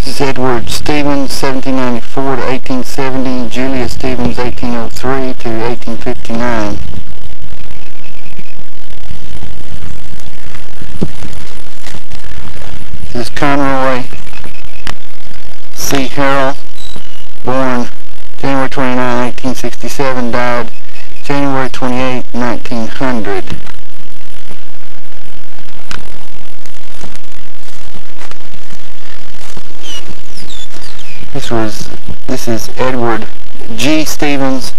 This is Edward Stevens, 1794 to 1870. Julia Stevens, 1803 to 1859. This is Conroy C. Harrell, born January 29, 1867, died January 28, 1900. This is Edward G. Stevens,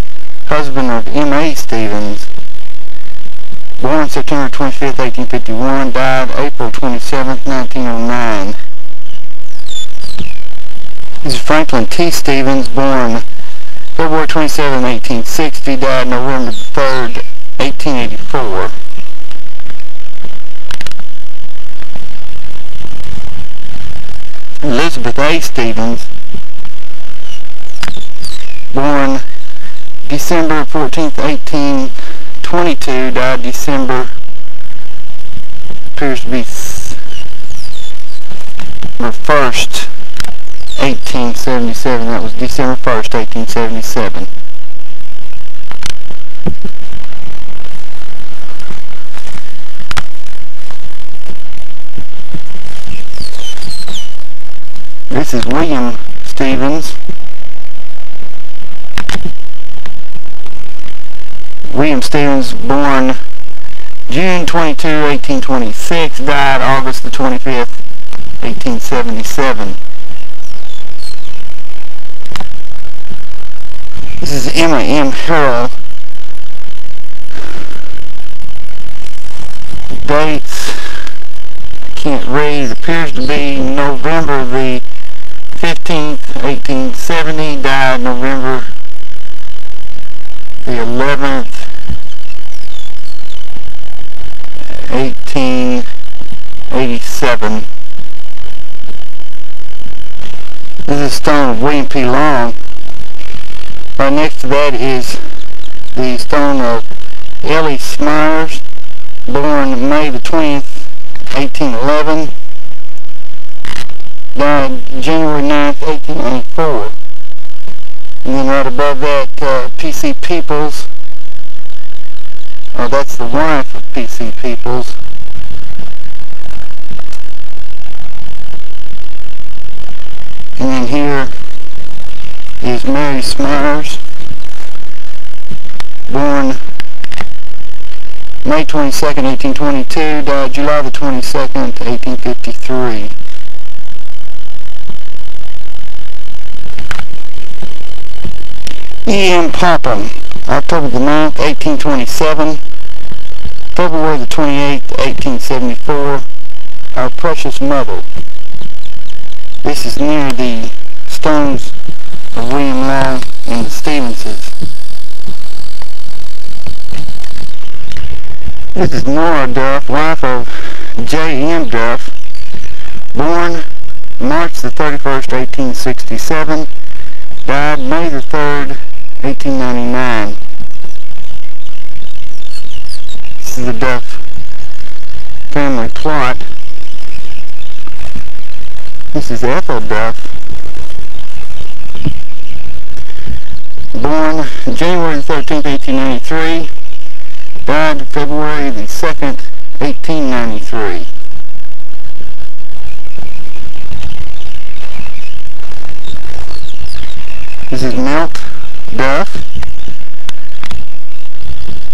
husband of M.A. Stevens, born September 25, 1851, died April 27, 1909. This is Franklin T. Stevens, born February 27, 1860, died November 3, 1884. Elizabeth A. Stevens, born December 14th, 1822, died December, appears to be December 1st, 1877. That was December 1st, 1877. This is William Stevens. William Stevens, born June 22, 1826, died August the 25th, 1877. This is Emma M. Harrell. Dates, I can't read. It appears to be November the 15th, 1870, died November the 11th, 1887. This is a stone of William P. Long. Right next to that is the stone of Ellie Smyers, born May the 20th, 1811, died January 9th, 1894. And then right above that, P.C. Peoples. Oh, that's the wife of P.C. Peoples. And then here is Mary Smyers, born May 22nd, 1822, died July the 22nd, 1853. E.M. Popham, October the 9th, 1827, February the 28th, 1874, Our Precious Mother. This is near the stones of William Long and the Stevenses. This is Nora Duff, wife of J.M. Duff, born March the 31st, 1867, died May the 3rd, 1899. This is the Duff family plot. This is Ethel Duff, born January the 13th, 1893, died February the 2nd, 1893. This is Milt Duff,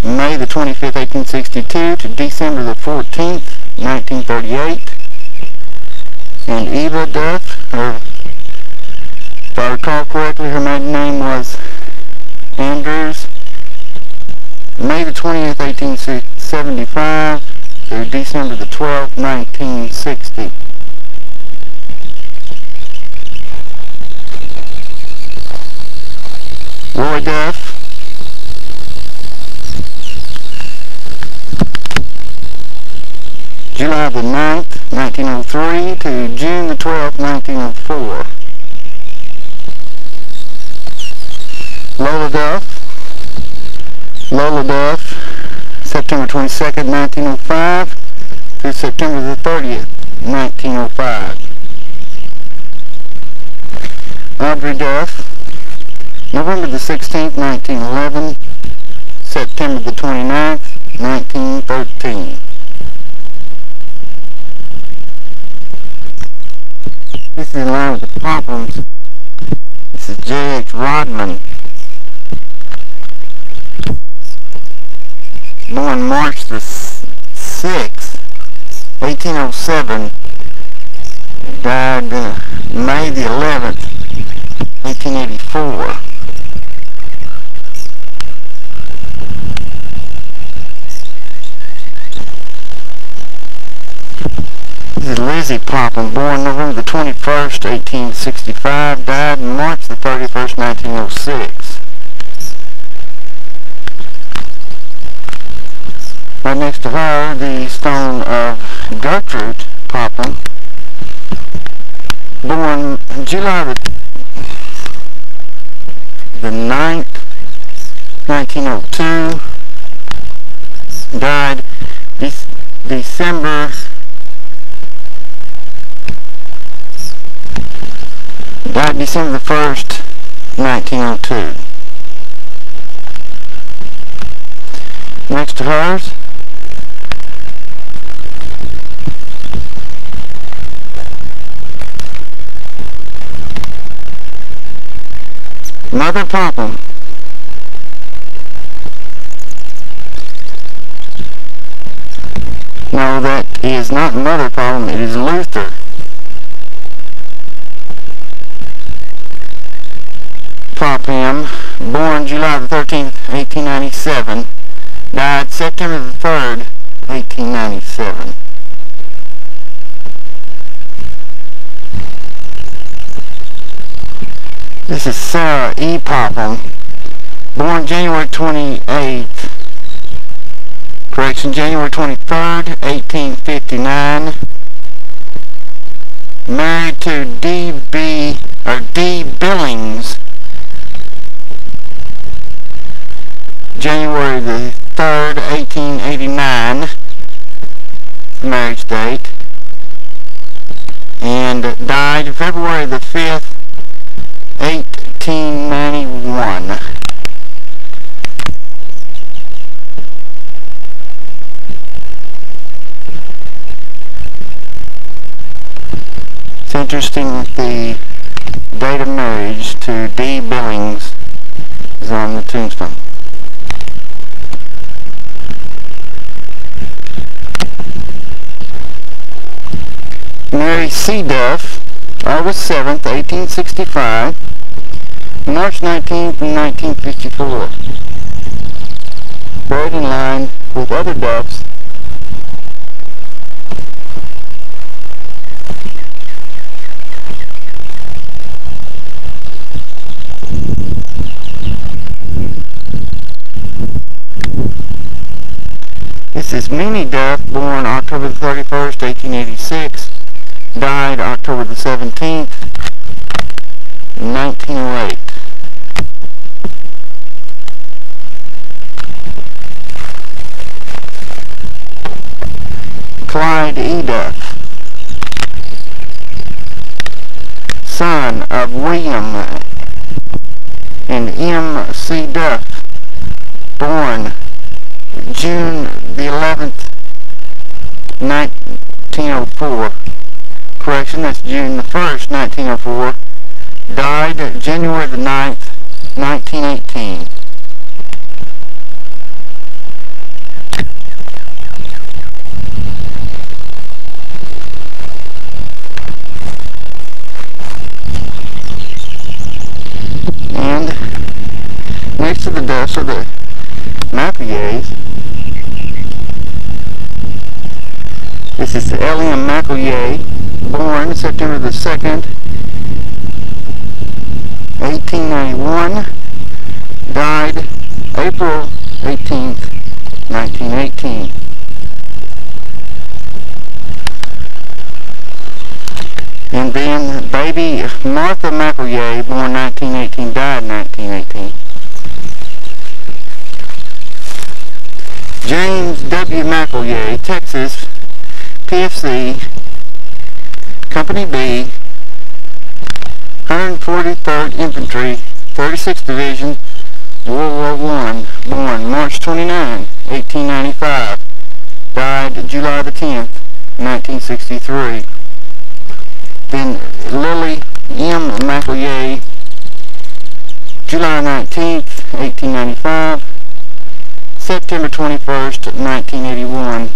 May the 25th, 1862 to December the 14th, 1938. And Eva Duff, if I recall correctly, her maiden name was Andrews, May the 20th, 1875 to December the 12th, 1960. Roy Duff, July the 9th, 1903 to June the 12th, 1904. Lola Duff, September 22nd, 1905 through September the 30th, 1905. Audrey Duff, November the 16th, 1911, September the 29th, 1913. This is in line with the problems. This is J.H. Rodman, born March the 6th, 1807, died May the 11th, 1884. This is Lizzie Popham, born November the 21st, 1865, died March the 31st, 1906. Right next to her, the stone of Gertrude Popham, born July the 9th, 1902, died December the 1st, 1902. Next to hers, Mother Popham, no, that is not Mother Popham, it is Luther Popham, born July the 13th, 1897, died September the 3rd, 1897. This is Sarah E. Popham, born January 28th, January 23rd, 1859, married to D. Billings, January the 3rd, 1889, marriage date, and died February the 5th, 1891. It's interesting that the date of marriage to D. Billings is on the tombstone. Mary C. Duff, August 7th, 1865, March 19th, 1954. Buried in line with other Duffs. This is Minnie Duff, born October the 31st, 1886, died October the 17th, 1908. Clyde E. Duff, son of William and M. C. Duff, born June the 11th, 1904. Correction, that's June the 1st, 1904. Died January the 9th, 1918. And next to the Duffs are the McElyays. This is L.M. McElyay, born September the 2nd, 1891, died April 18th, 1918. And then baby Martha McElyay, born 1918, died 1918. James W. McElyay, Texas, PFC, Company B, 112 43rd Infantry, 36th Division, World War I, born March 29, 1895, died July the 10th, 1963. Then Lily M. McEllier, July 19th, 1895, September 21st, 1981.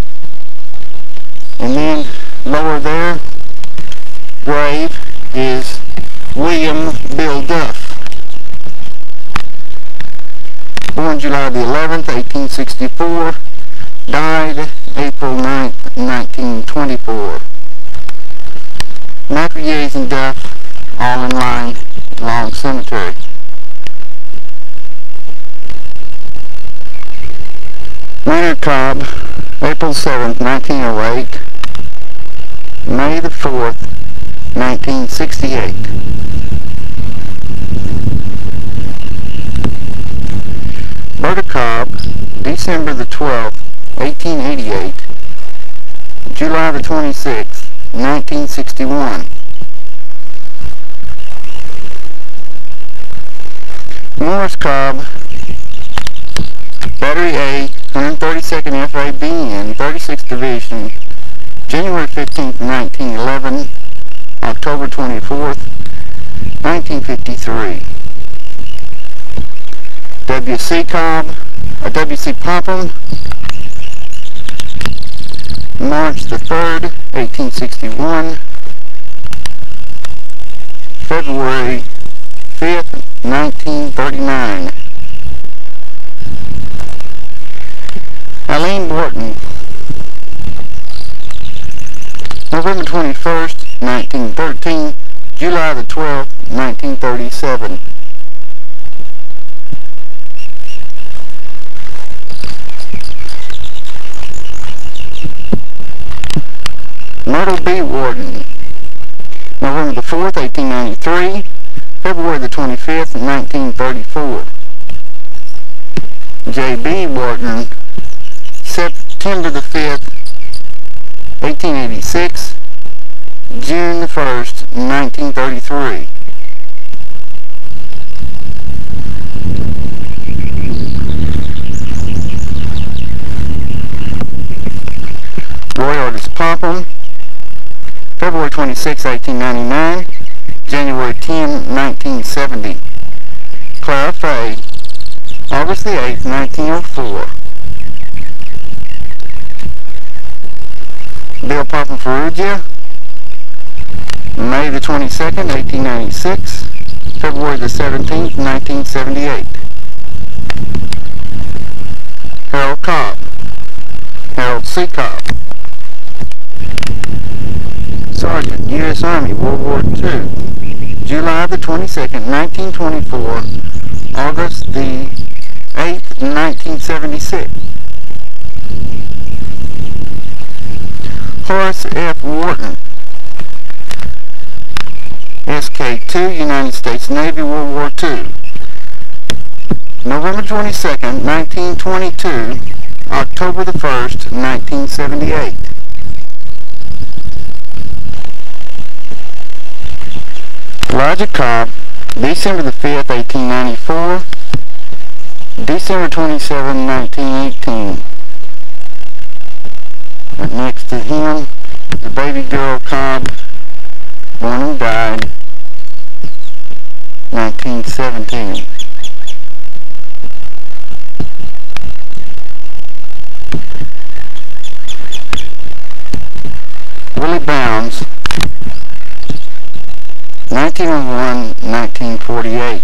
And then lower there, grave, is William Bill Duff. Born July the 11th, 1864, died April 9th, 1924. McElliers and Duff, all in line, Long Cemetery. Maynard Cobb, April 7th, 1908, May the 4th, 1968. Berta Cobb, December the 12th, 1888, July the 26th, 1961. Morris Cobb, Battery A, 132nd FABN, 36th Division, January 15th, 1911, October 24th, 1953. W.C. Cobb, W.C. Popham, March the 3rd, 1861, February 5th, 1939. Eileen Borton, November 21st, 1913, July the 12th, 1937. Myrtle B. Warden, November the 4th, 1893, February the 25th, 1934. J. B. Warden, September the 5th, 1886, June the 1st, 1933. Roy Otis Popham, February 26, 1899, January 10, 1970. Clara Fay, August the 8th, 1904. Bill Popham Ferrugia, May the 22nd, 1896, February the 17th, 1978. Harold Cobb, Harold C. Cobb, Sergeant, U.S. Army, World War II, July the 22nd, 1924, August the 8th, 1976. Horace F. Wharton, SK-2, United States Navy, World War II, November 22nd, 1922, October the 1st, 1978. Elijah Cobb, December the 5th, 1894, December 27, 1918. Right next to him, the baby girl Cobb, born and died 1917. Willie Bounds, 1901-1948.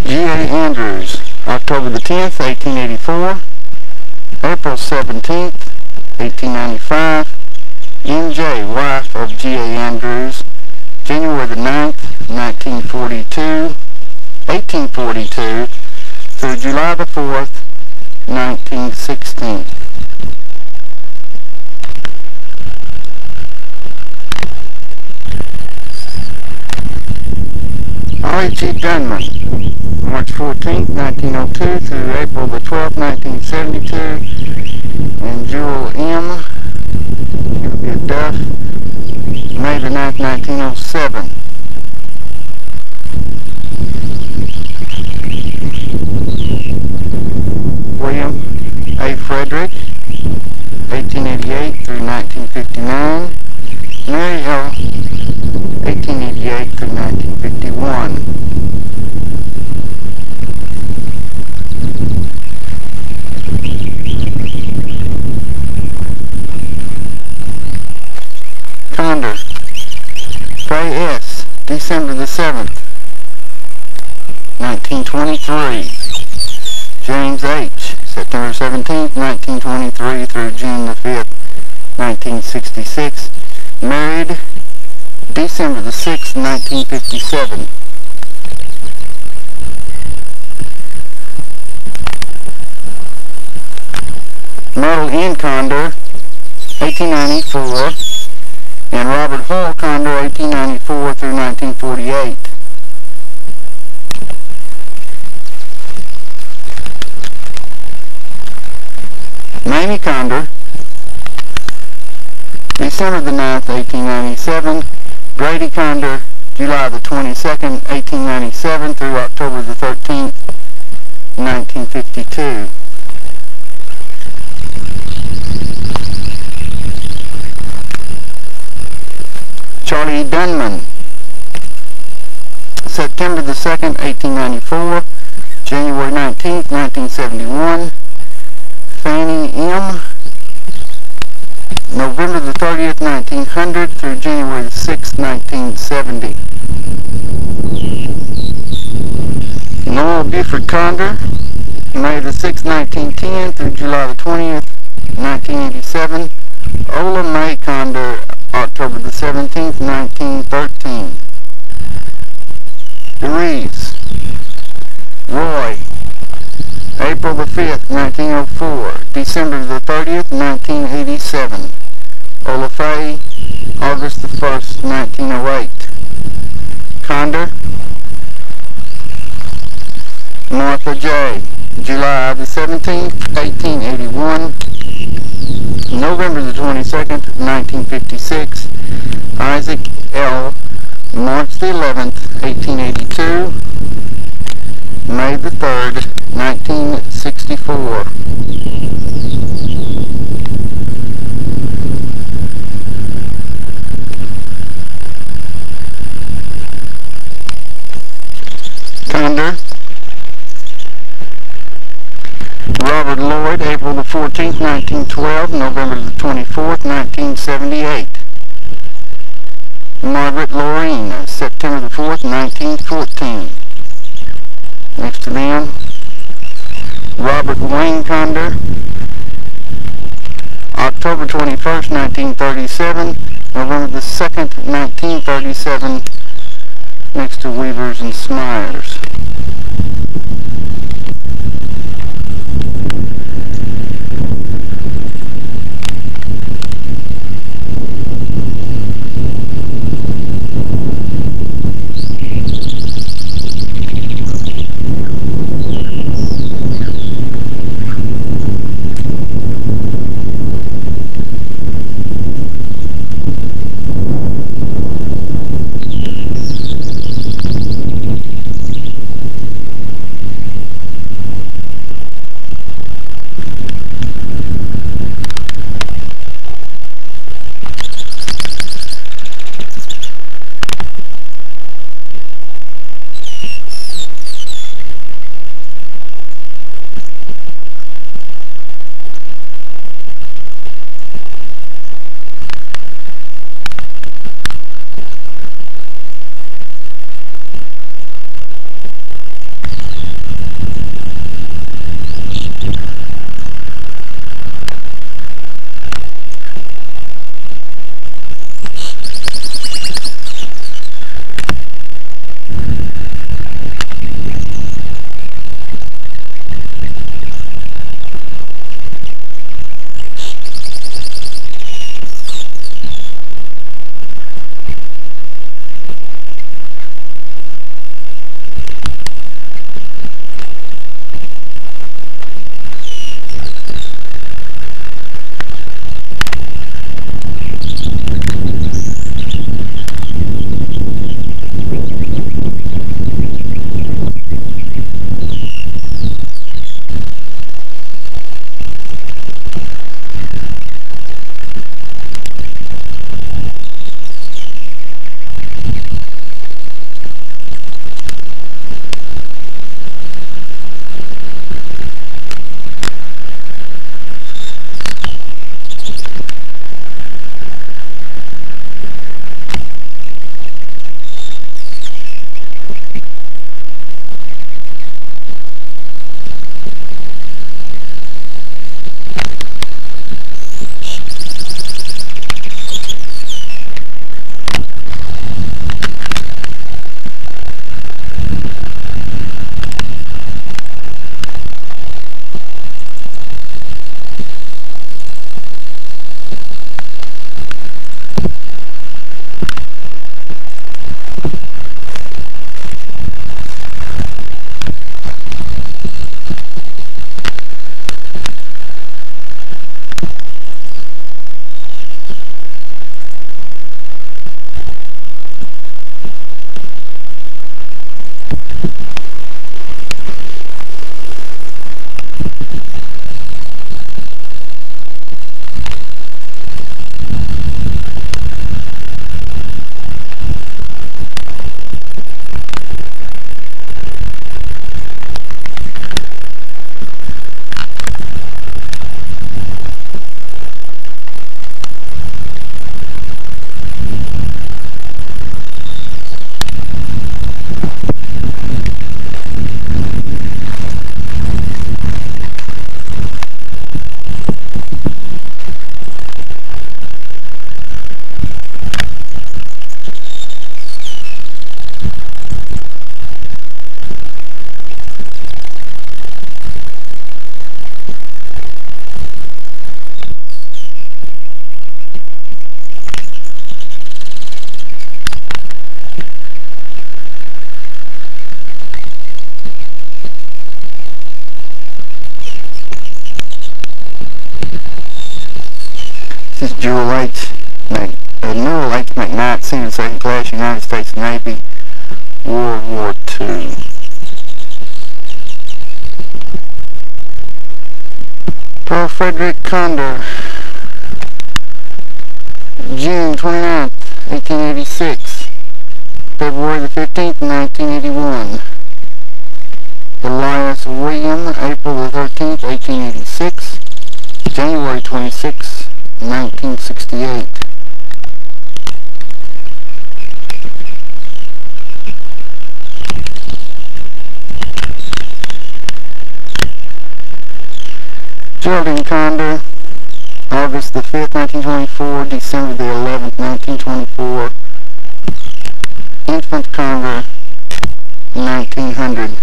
G.A. Andrews, October the 10th, 1884, April 17th, 1895, M.J., wife of G.A. Andrews, January the 9th, 1842, through July the 4th, 1916. Ollie G. Dunman, March 14th, 1902 through April the 12th, 1972. And Jewel M. Duff, May the 9th, 1907. William A. Frederick, 1888 through 1959. Mary L. 1888 through 1951. Condor, Ray S., December the 7th, 1923. James H., September 17th, 1923 through June the 5th, 1966. Married December the 6th, 1957. Myrtle N. Condor, 1894. And Robert Hall Condor, 1894 through 1948. Mamie Condor, December the 9th, 1897. Grady Condor, July the 22nd, 1897 through October the 13th, 1952. Charlie Dunman, September the 2nd, 1894, January 19th, 1971. Fannie M., November the 30th, 1900 through January the 6th, 1970. Noel Buford Condor, May the 6th, 1910 through July the 20th, 1987. Ola May Condor, October the 17th, 1913. DeRees, Roy, April the 5th, 1904, December the 30th, 1987. Olafay, August the 1st, 1908. Condor, Martha J., July the 17th, 1881. November the 22nd, 1956. Isaac L., March the 11th, 1882. May the 3rd, 1964. Condor, Robert Lloyd, April the 14th, 1912, November the 24th, 1978. Margaret Lorraine, September the 4th, 1914. Next to them, Robert Wayne Condor, October 21st, 1937, November the 2nd, 1937, next to Weavers and Smyers. This is Jewel H. Newell H. McKnight, Senior Second Class, United States Navy, World War II. Pearl Frederick Condor, June 29th, 1886, February the 15th, 1981. Elias William, April the 13th, 1886, January 26th, 1968. Geraldine Condor, August the 5th, 1924, December the 11th, 1924. Infant Condor, 1900.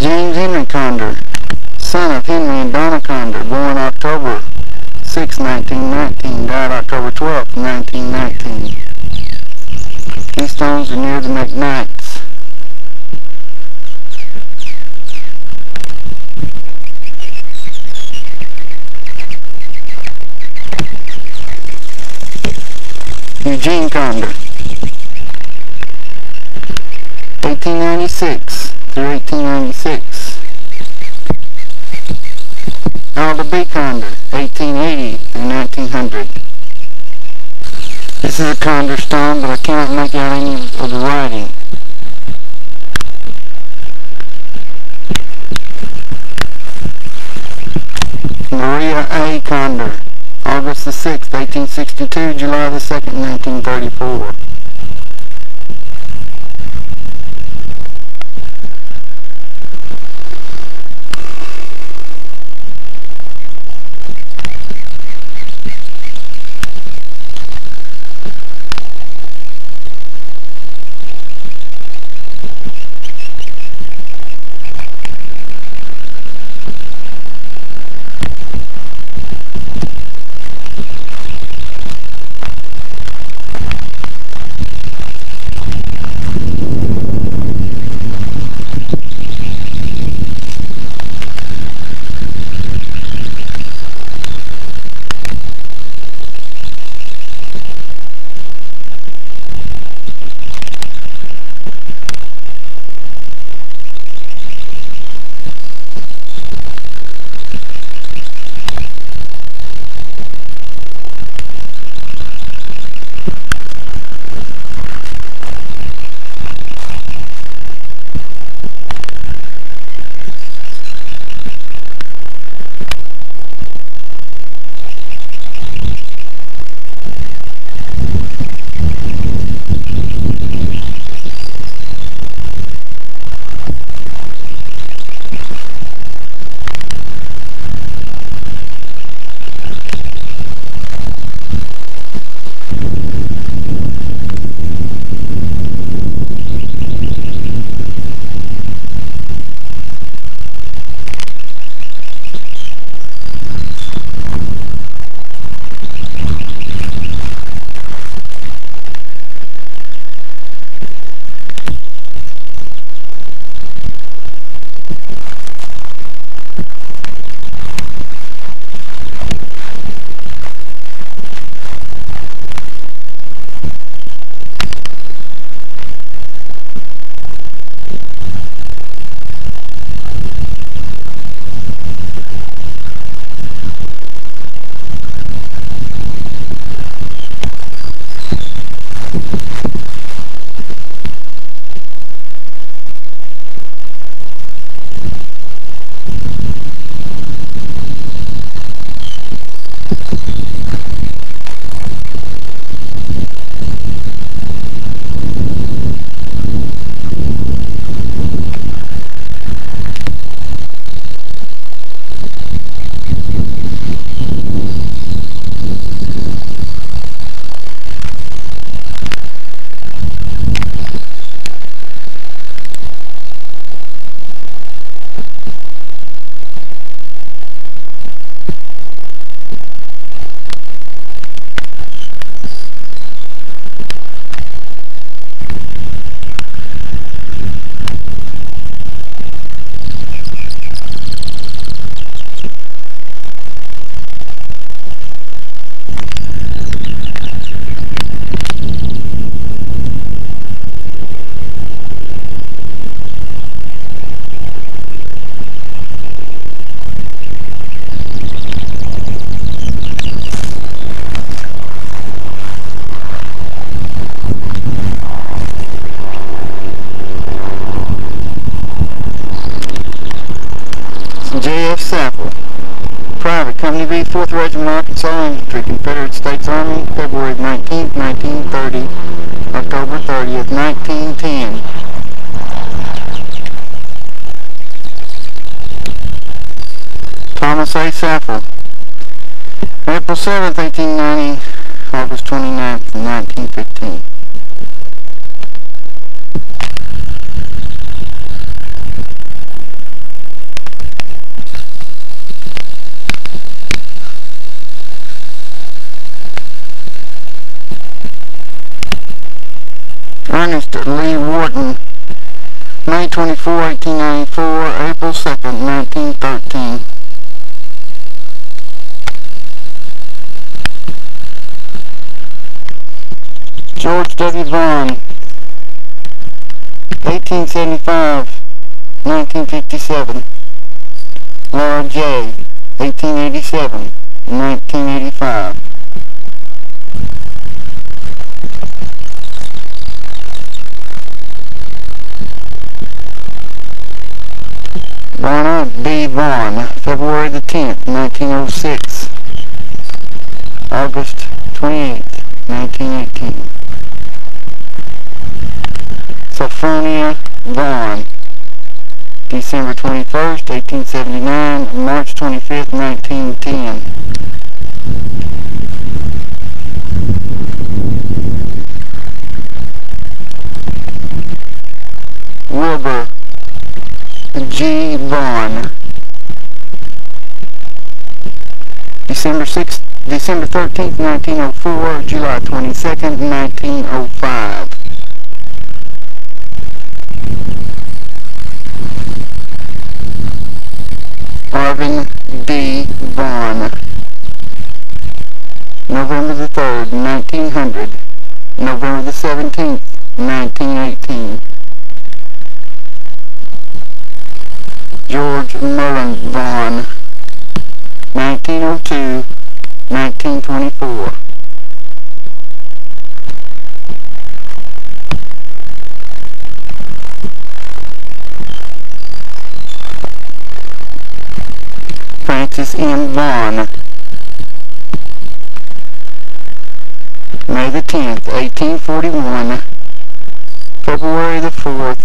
James Henry Condor, son of Henry and Donna Condor, born October 6, 1919, died October 12, 1919. These stones are near the McKnights. Eugene Condor, 1896 through 1896. Alda B. Condor, 1880 through 1900. This is a Condor stone, but I cannot make out any of the writing. Maria A. Condor, August the 6th, 1862, July the 2nd, 1934. J.F. Sample, Private, Company B, 4th Regiment, Arkansas Infantry, Confederate States Army, February 19, 1930, October 30th, 1910. Thomas A. Sample, April 7th, 1890, August 29th, 1915. Ernest Lee Wharton, May 24, 1894, April 2nd, 1913. George W. Vaughn, 1875, 1957. Laura J., 1887, 1985. Ronald B. Vaughn, February the 10th, 1906, August 28th, 1918. Sophronia Vaughn, December 21st, 1879, March 25th, 1910. Wilbur G. Vaughn, December 13th, 1904, July 22nd, 1905. Arvin D. Vaughn, November the 3rd, 1900, November the 17th, 1918. George Mullen Vaughn, 1902, 1924. Francis M. Vaughn, May the 10th, 1841, February the 4th,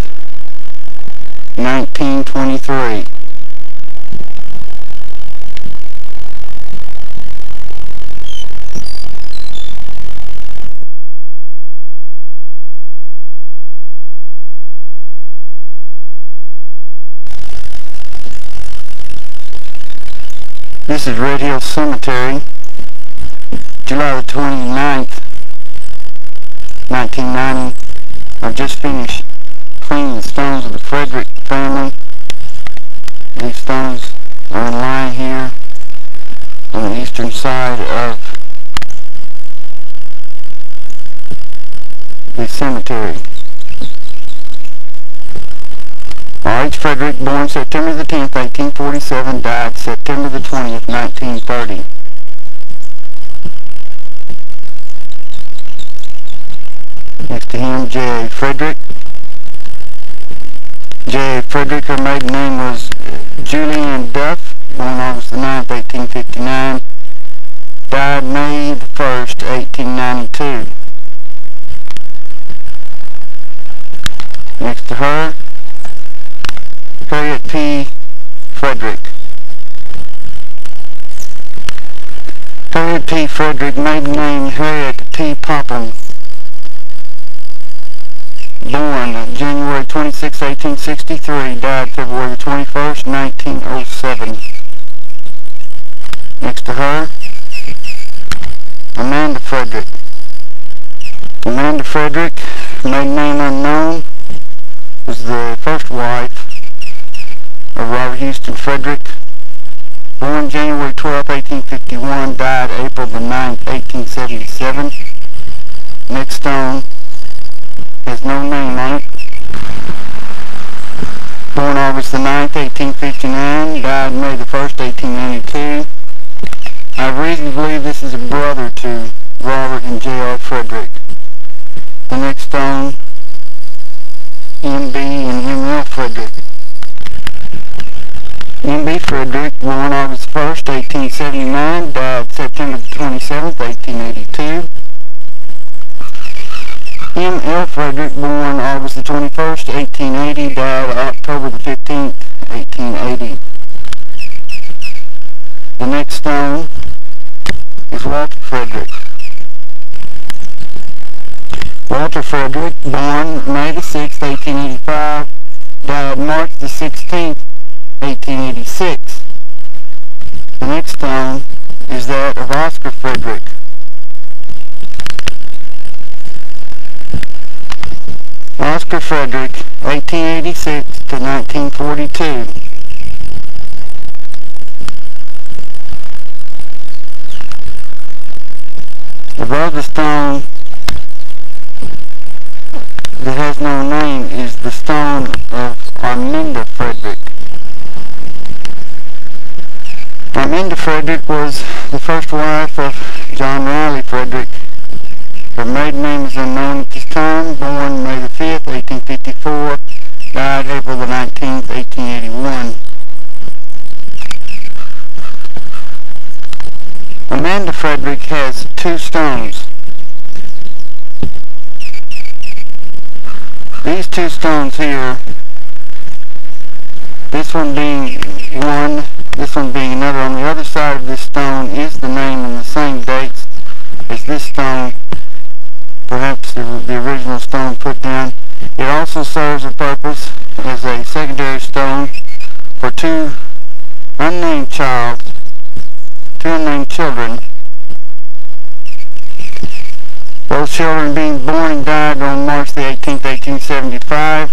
1923. This is Red Hill Cemetery, July the 29th, 1990. I've just finished cleaning the stones of the Frederick family. These stones are in line here on the eastern side of the cemetery. R.H. Frederick, born September the 10th, 1847, died September the 20th, 1930. Next to him, J.A. Frederick. J.A. Frederick, her maiden name was Julianne Duff, born August the 9th, 1859. Died May the 1st, 1892. Next to her, Harriet P. Frederick. Harriet P. Frederick, maiden name Harriet P. Popham, born January 26, 1863, died February the 21st, 1907. Next to her, Amanda Frederick. Amanda Frederick, maiden name unknown, was the first wife of Robert Houston Frederick. Born January 12, 1851, died April the 9th, 1877. Next stone has no name on it. Born August the 9th, 1859, died May the 1st, 1892. I have reason to believe this is a brother to Robert and J.R. Frederick. The next stone, M.B. and M.L. Frederick. M.B. Frederick, born August 1st, 1879, died September 27th, 1882. M.L. Frederick, born August the 21st, 1880, died October the 15th, 1880. The next stone is Walter Frederick. Walter Frederick, born May the 6th, 1885, died March the 16th, 1886. The next stone is that of Oscar Frederick. Oscar Frederick, 1886 to 1942. Above the stone that has no name is the stone of Arminda Frederick. Arminda Frederick was the first wife of John Riley Frederick. Her maiden name is unknown at this time. Born May the 5th, 1854. Died April the 19th, 1881. Amanda Frederick has two stones. These two stones here, this one being one, this one being another. On the other side of this stone is the name and the same dates as this stone, perhaps the original stone put down. It also serves a purpose as a secondary stone for two unnamed children. Those children being born and died on March the 18th, 1875,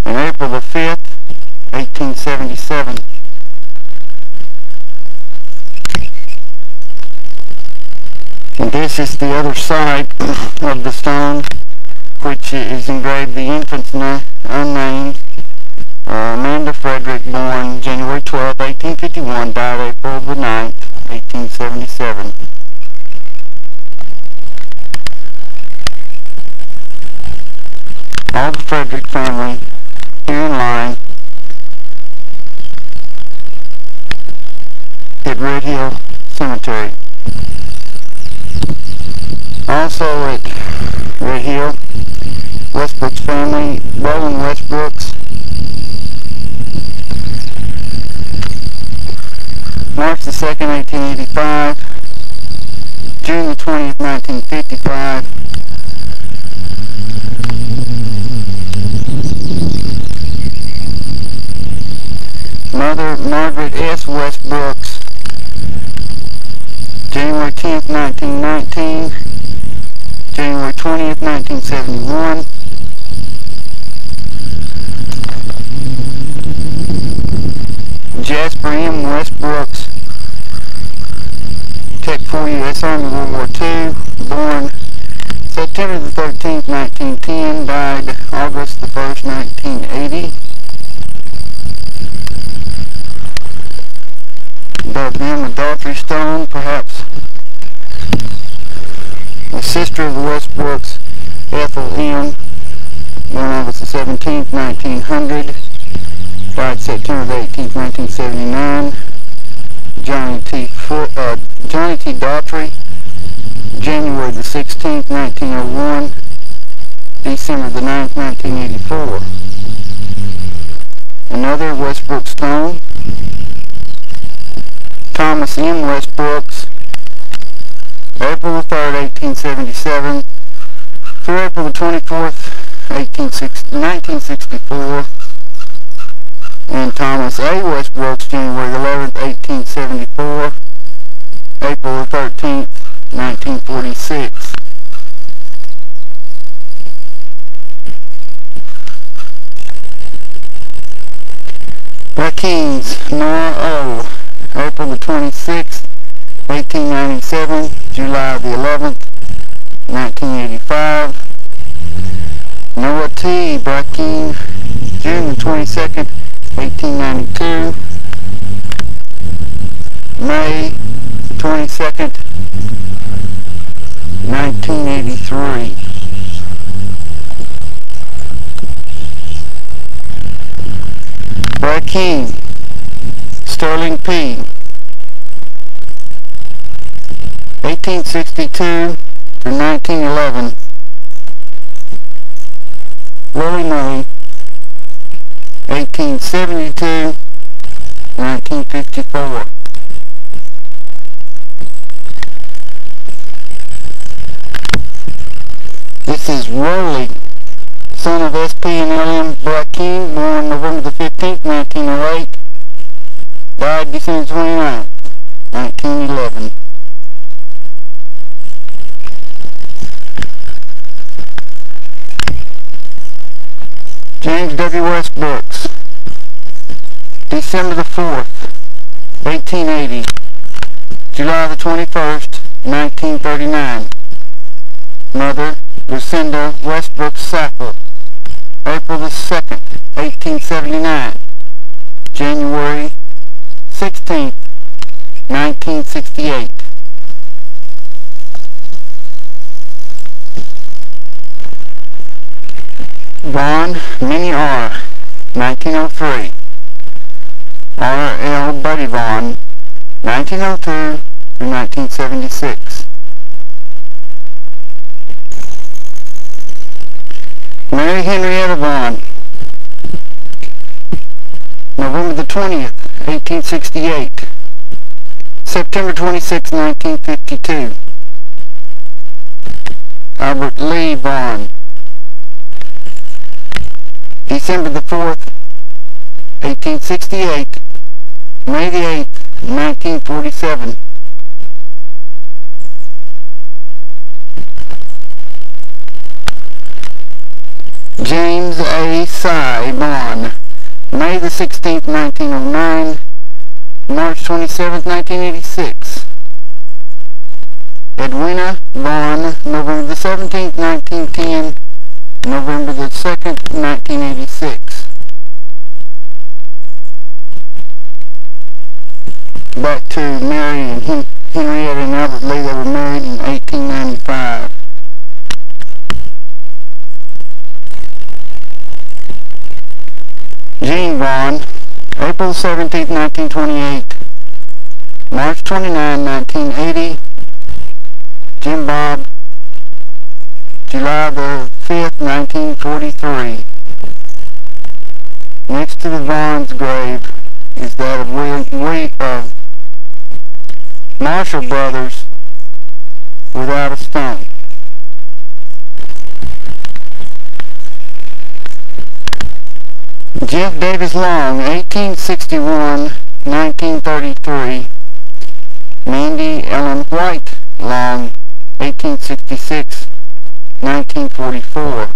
and April the 5th, 1877. And this is the other side of the stone, which is engraved the infant's name, unnamed, Amanda Frederick, born January 12, 1851, died April the 9th, 1877. All the Frederick family here in line at Red Hill Cemetery. Also at Red Hill, Westbrook's family, Roland Westbrooks, March the 2nd, 1885, June the 20th, 1955, Mother Margaret S. Westbrooks, January 10th, 1919, January 20th, 1971, Jasper M. Westbrooks, Tech 4 U.S. Army, World War II, born September the 13th, 1910, died August the 1st, 1980. Above them, Adultery Stone, perhaps the sister of the Westbrooks, Ethel M., born August the 17th, 1900, died September 18th, 1979. Johnny T. Daughtry, January the 16th, 1901, December the 9th, 1984. Another Westbrook Stone, Thomas M. Westbrooks, April the 3rd, 1877, through April the 24th, 1964, and Thomas A. Westbrooks, January the 11th, 1874, April the 13th, 1946. Rakins Nora O., April the 26th, 1897, July the 11th, 1985. Noah T. Brackeen, June the 22nd, 1892. May the 22nd, 1983. Brackeen Sterling P. 1862 through 1911. Lily May, 1872, 1954. This is Rowley, son of S.P. and L.M. Brackeen, born November the 15th, 1908, died December 29th, 1911. James W. Westbrooks, December the 4th, 1880, July the 21st, 1939. Mother, Lucinda Westbrook Sackler, April the 2nd, 1879, January 16th, 1968. Vaughn Minnie R., 1903. R.L. Buddy Vaughn, 1902 through 1976. Mary Henrietta Vaughn, November the 20th, 1868. September 26, 1952. Albert Lee Vaughn, December the 4th, 1868, May the 8th, 1947. James A. Cy Vaughn, May the 16th, 1909, March 27th, 1986. Edwina Vaughn, November the 17th, 1910, November the 2nd, 1986. Back to Mary and Henrietta and Albert Lee. They were married in 1895. Jean Vaughn, April 17th, 1928, March 29, 1980. Jim Bob, July the 5th, 1943. Next to the Vaughn's grave is that of Marshall Brothers without a stone. Jeff Davis Long, 1861-1933. Mandy Ellen White Long, 1866-1944.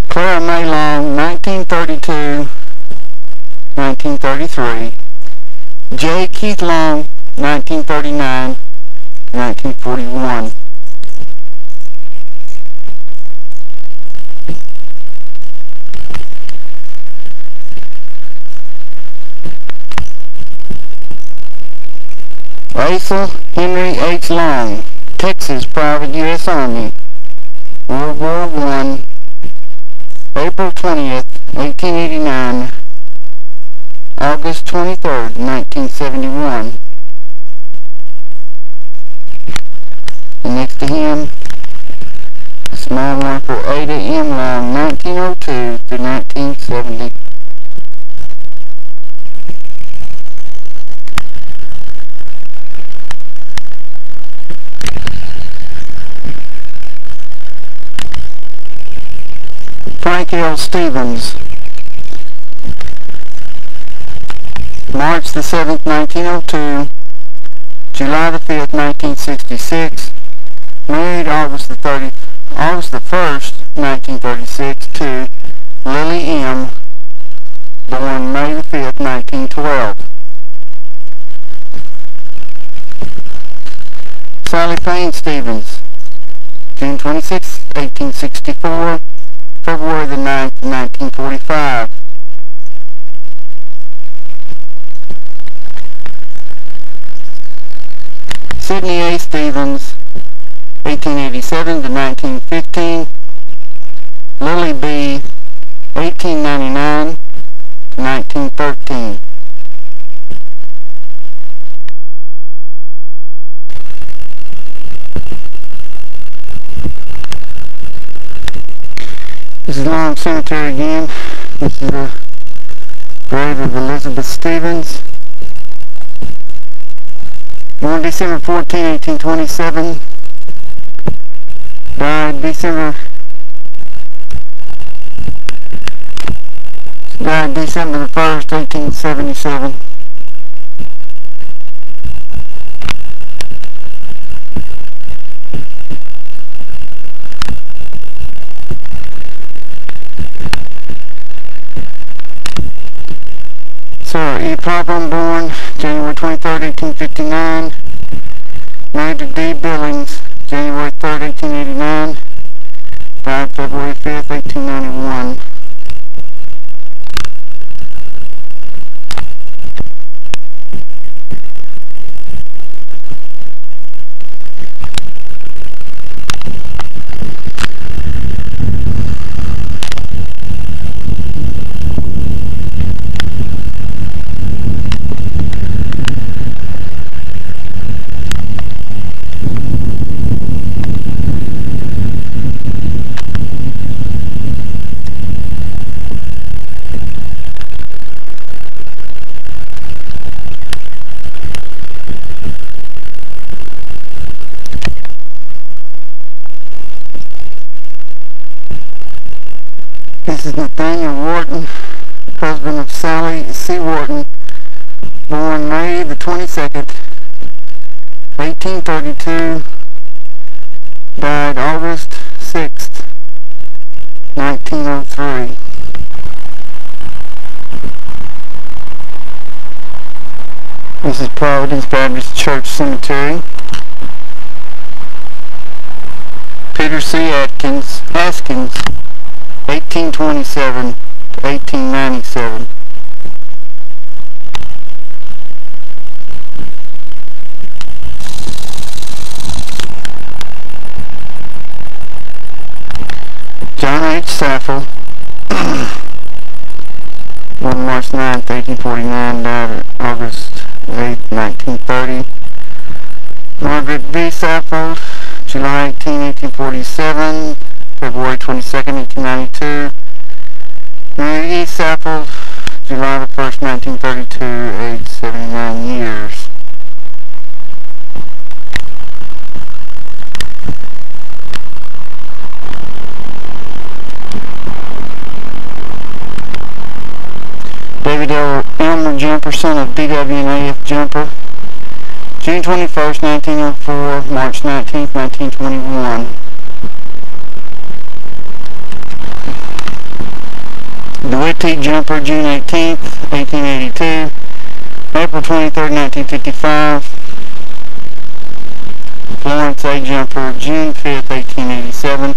Clara May Long, 1932-1933. J. Keith Long, 1939-1941. Asa Henry H. Long, Texas Private U.S. Army, World War I, April 20th, 1889, August 23rd, 1971. And next to him, a small one for Ada M. Long, 1902 through 1970. Frank L. Stevens, March the 7th, 1902, July the 5th, 1966, married August the 1st, 1936 to Lily M., born May the 5th, 1912. Sally Payne Stevens, June 26, 1864, February the 9th, 1945. Sidney A. Stevens, 1887 to 1915. Lily B., 1899 to 1913. This is Long Cemetery again. This is the grave of Elizabeth Stevens. Born December 14, 1827. Died December the 1st, 1877. Sarah E. Popham, born January 23rd, 1859. Married to D. Billings, January 3rd, 1889. Died February 5th, 1891. This is Nathaniel Wharton, husband of Sally C. Wharton, born May the 22nd, 1832, died August 6th, 1903. This is Providence Baptist Church Cemetery. Peter C. Haskins, 1827 to 1897. John H. Saffel, born March 9th, 1849, died August 8th, 1930. Margaret B. Saffold, July 18, 1847, February 22nd, 1892. Mary E. Saffold, July the 1st, 1932, age 79 years. David L. Elmer Jumper, son of D.W. and A.F. Jumper, June 21st, 1904, March 19th, 1921. DeWitt T. Jumper, June 18th, 1882, April 23rd, 1955. Florence A. Jumper, June 5th, 1887,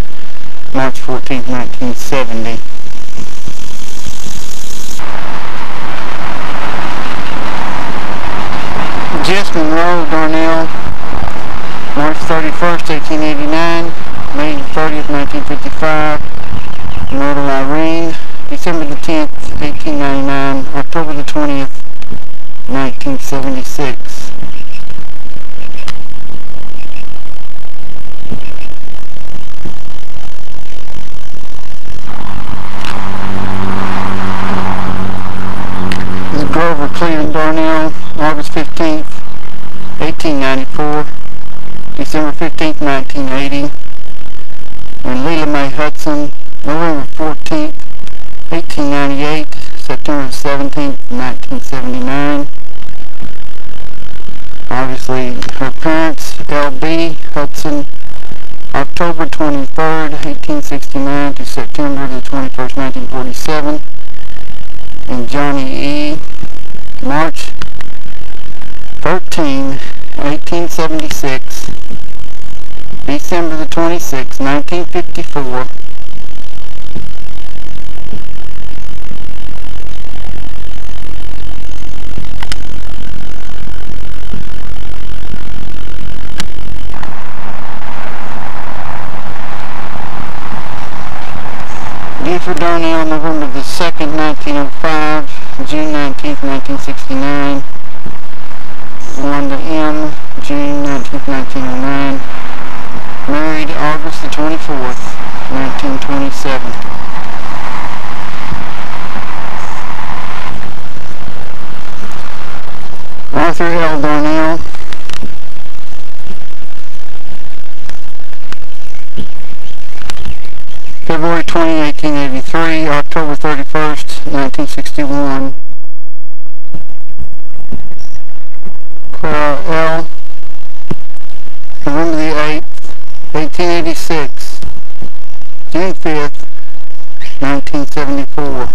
March 14th, 1970. Just Monroe Darnell, March 31st, 1889, May 30th, 1955. Myrtle Irene, December the 10th, 1899, October the 20th, 1976. This is Grover Cleveland Darnell, August 15th, 1894, December 15th, 1980. And Leela Mae Hudson, November 14th, 1898, September 17th, 1979. Obviously, her parents, L.B. Hudson, October 23rd, 1869 to September the 21st, 1947. And Johnny E., March 13, 1876, December the 26th, 1954. Gifford Darnell, November the 2nd, 1905, June 19th, 1969. Wanda M., June 19th, 1909. Married August the 24th, 1927. Arthur L. Darnell, February 20, 1883, October 31st, 1961. Clara L., November the 8th, 1886, June 5th, 1974.